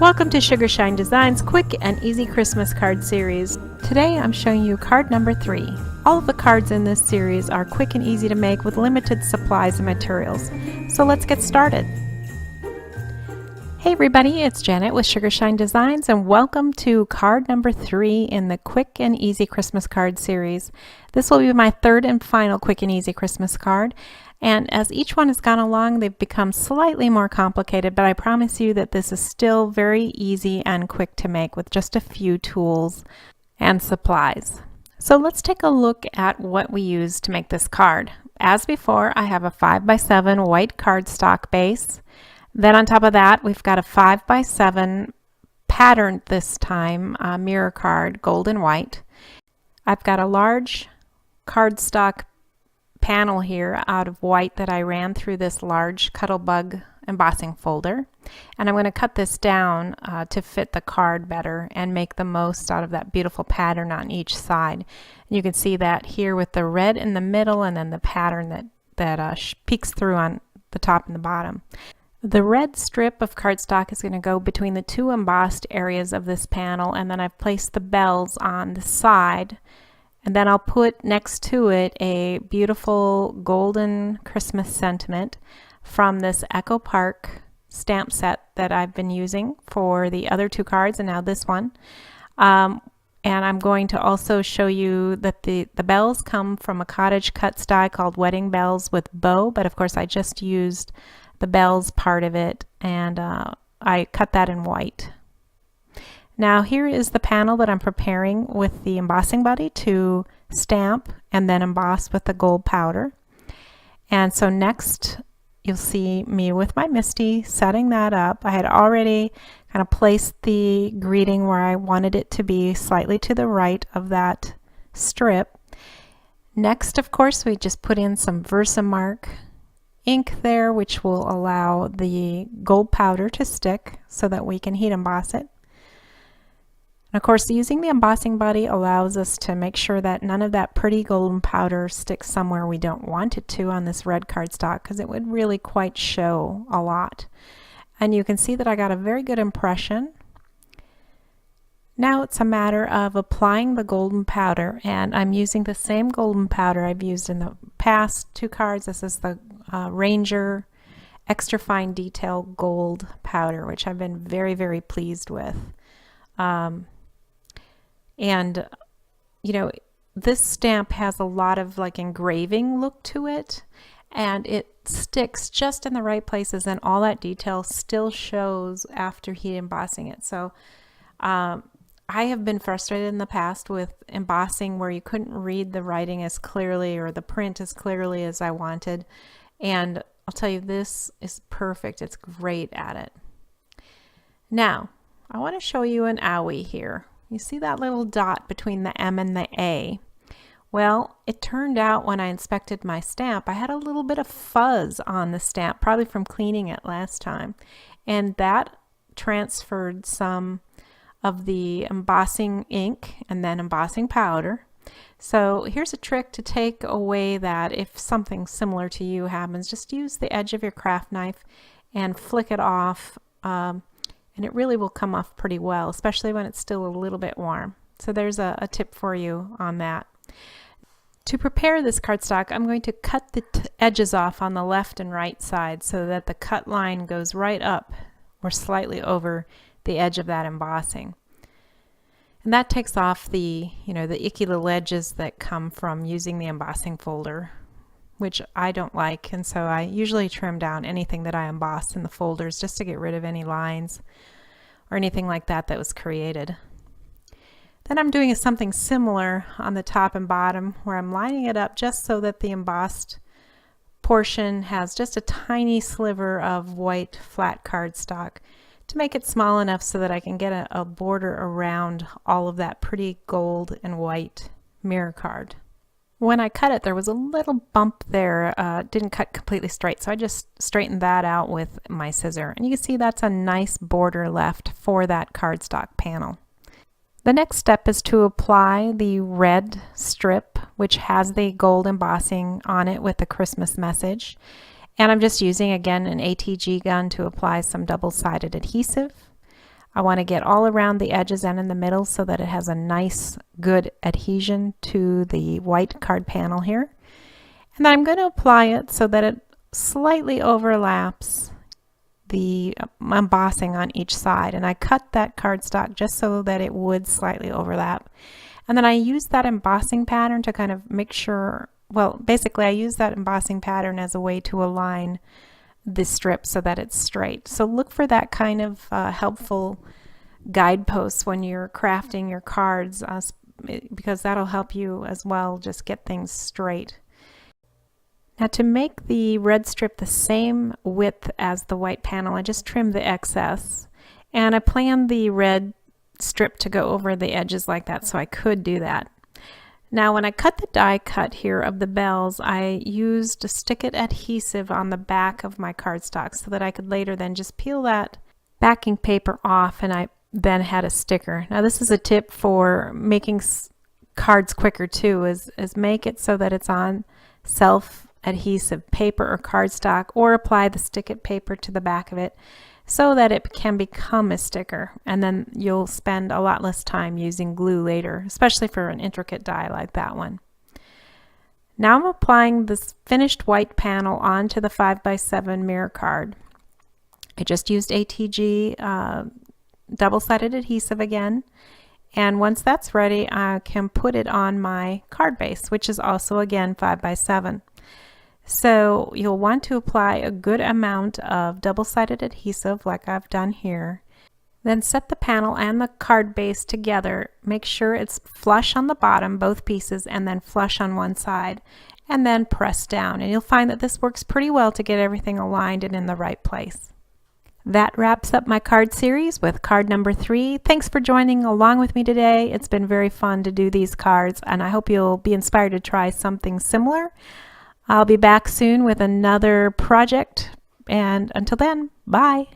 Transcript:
Welcome to Sugarshine Designs Quick and Easy Christmas Card Series. Today I'm showing you card number 3. All of the cards in this series are quick and easy to make with limited supplies and materials. So let's get started. Hey everybody, it's Janet with Sugarshine Designs and welcome to card number 3 in the Quick and Easy Christmas Card Series. This will be my third and final Quick and Easy Christmas card. And as each one has gone along, they've become slightly more complicated, but I promise you that this is still very easy and quick to make with just a few tools and supplies. So let's take a look at what we use to make this card. As before, I have a 5x7 white cardstock base. Then on top of that, we've got a 5x7 patterned this time mirror card, gold and white. I've got a large cardstock panel here out of white that I ran through this large Cuttlebug embossing folder, and I'm going to cut this down to fit the card better and make the most out of that beautiful pattern on each side. And you can see that here with the red in the middle and then the pattern that peeks through on the top and the bottom. The red strip of cardstock is going to go between the two embossed areas of this panel, and then I've placed the bells on the side. And then I'll put next to it a beautiful golden Christmas sentiment from this Echo Park stamp set that I've been using for the other two cards and now this one. And I'm going to also show you that the bells come from a cottage cut style called Wedding Bells with Bow, but of course I just used the bells part of it and I cut that in white. Now here is the panel that I'm preparing with the embossing buddy to stamp and then emboss with the gold powder. And so next you'll see me with my MISTI setting that up. I had already kind of placed the greeting where I wanted it to be, slightly to the right of that strip. Next, of course, we just put in some Versamark ink there, which will allow the gold powder to stick so that we can heat emboss it. And of course, using the embossing buddy allows us to make sure that none of that pretty golden powder sticks somewhere we don't want it to on this red cardstock, because it would really quite show a lot. And you can see that I got a very good impression. Now it's a matter of applying the golden powder, and I'm using the same golden powder I've used in the past two cards. This is the Ranger Extra Fine Detail Gold powder, which I've been very, very pleased with. And you know, this stamp has a lot of like engraving look to it, and it sticks just in the right places, and all that detail still shows after heat embossing it. So I have been frustrated in the past with embossing where you couldn't read the writing as clearly or the print as clearly as I wanted, and I'll tell you, this is perfect. It's great at it. Now I want to show you an owie here. You see that little dot between the M and the A? Well, it turned out when I inspected my stamp, I had a little bit of fuzz on the stamp, probably from cleaning it last time. And that transferred some of the embossing ink and then embossing powder. So here's a trick to take away that. If something similar to you happens, just use the edge of your craft knife and flick it off. And it really will come off pretty well, especially when it's still a little bit warm. So there's a tip for you on that. To prepare this cardstock, I'm going to cut the edges off on the left and right side so that the cut line goes right up or slightly over the edge of that embossing. And that takes off the icky little edges that come from using the embossing folder, which I don't like, and so I usually trim down anything that I emboss in the folders just to get rid of any lines or anything like that that was created. Then I'm doing something similar on the top and bottom, where I'm lining it up just so that the embossed portion has just a tiny sliver of white flat cardstock to make it small enough so that I can get a border around all of that pretty gold and white mirror card. When I cut it, there was a little bump there, didn't cut completely straight, so I just straightened that out with my scissor. And you can see that's a nice border left for that cardstock panel. The next step is to apply the red strip, which has the gold embossing on it with the Christmas message. And I'm just using, again, an ATG gun to apply some double-sided adhesive. I want to get all around the edges and in the middle so that it has a nice, good adhesion to the white card panel here. And then I'm going to apply it so that it slightly overlaps the embossing on each side. And I cut that cardstock just so that it would slightly overlap. And then I use that embossing pattern to kind of make sure, well, basically I use that embossing pattern as a way to align the strip so that it's straight. So look for that kind of helpful guideposts when you're crafting your cards, because that'll help you as well just get things straight. Now to make the red strip the same width as the white panel, I just trimmed the excess, and I planned the red strip to go over the edges like that, so I could do that. Now when I cut the die cut here of the bells, I used a stick-it adhesive on the back of my cardstock so that I could later then just peel that backing paper off, and I then had a sticker. Now this is a tip for making cards quicker too, is make it so that it's on self-adhesive paper or cardstock, or apply the stick-it paper to the back of it so that it can become a sticker, and then you'll spend a lot less time using glue later, especially for an intricate die like that one. Now I'm applying this finished white panel onto the 5x7 mirror card. I just used ATG double-sided adhesive again, and once that's ready I can put it on my card base, which is also again 5x7. So you'll want to apply a good amount of double-sided adhesive like I've done here. Then set the panel and the card base together. Make sure it's flush on the bottom, both pieces, and then flush on one side, and then press down. And you'll find that this works pretty well to get everything aligned and in the right place. That wraps up my card series with card number 3. Thanks for joining along with me today. It's been very fun to do these cards, and I hope you'll be inspired to try something similar. I'll be back soon with another project, and until then, bye.